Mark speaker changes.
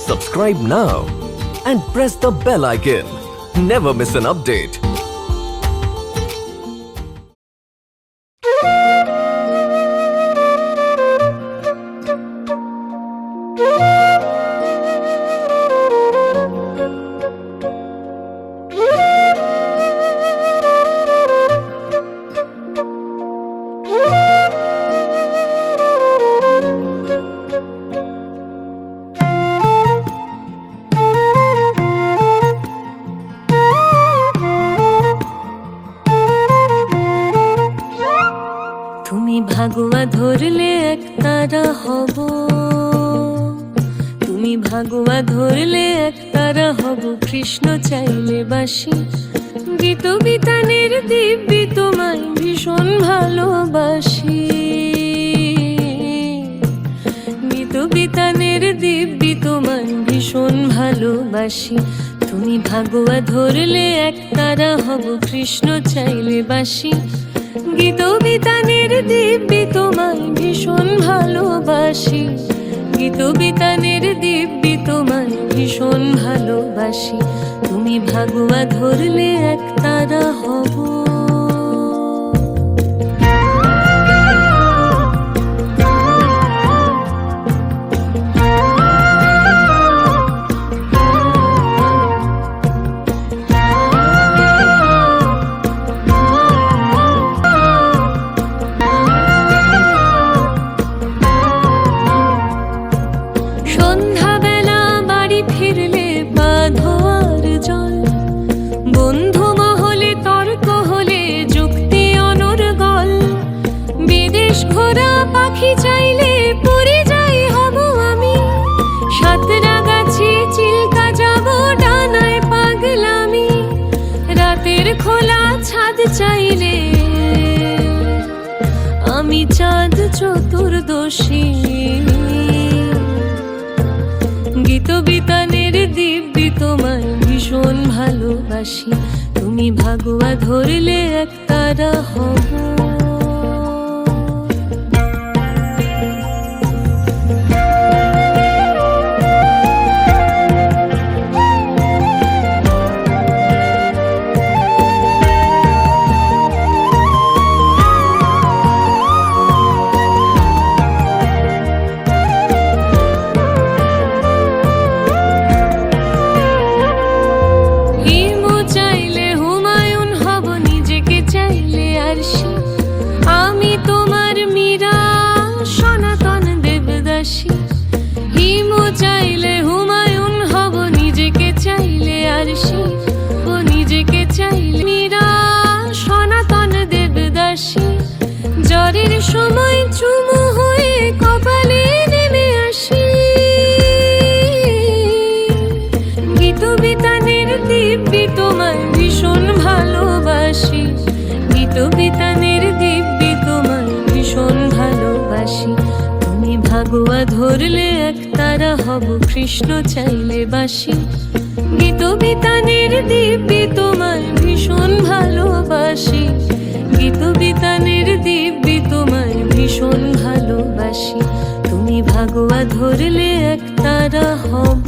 Speaker 1: Subscribe now and press the bell icon. Never miss an update.
Speaker 2: তুমি ভাগুয়া ধরলে একতারা হব, তুমি ভাগুয়া ধরলে একতারা হব। কৃষ্ণ চাইলে বাসি, গীত বিতানের দিব্যি তোমায় ভীষণ ভালোবাসি। গীত বিতানের দিব্যি তোমায় ভীষণ ভালোবাসি। তুমি ভাগুয়া ধরলে একতারা হব, কৃষ্ণ চাইলে বাসি। গীত বিতানের দিব্যি তোমায় ভীষণ ভালোবাসি। গীত বিতানের দিব্যি তোমায় ভীষণ ভালোবাসি। তুমি ভাগুয়া ধরলে একতারা হব। বন্ধু মহলে তর্ক হলে যুক্তি অনর্গল। বিদেশ ঘোরা পাখি চাইলে পড়ে যাই হব আমি। সাতরা গাছে চিল্কা যাব ডানায় পাগলামি। রাতের খোলা ছাদ চাইলে আমি চাঁদ চতুর্দশী। গীত বিতানের দিব্যি তোমায় ভীষণ ভালোবাসি। তুমি ভাগুয়া ধরলে একতারা হব। আমি তোমার মীরা, সনাতন দেবদাসী। হিমু চাইলে হুমায়ুন হব, নিজেকে চাইলে আরশি। ও নিজেকে চাইলে মীরা, সনাতন দেবদাসী। জ্বরের সময় চুমু হয়ে কপালে নেমে আসি। গীত বিতানের দিব্যি তোমায় ভীষণ ভালোবাসি। গীত বিতানের দিব্যি তোমায় ভীষণ ভালোবাসি। তুমি ভাগুয়া ধরলে একতারা হব, কৃষ্ণ চাইলে বাসি। গীত বিতানের দিব্যি তোমায় ভীষণ ভালোবাসি। গীত বিতানের দিব্যি তোমায় ভীষণ ভালোবাসি। তুমি ভাগুয়া ধরলে একতারা হব।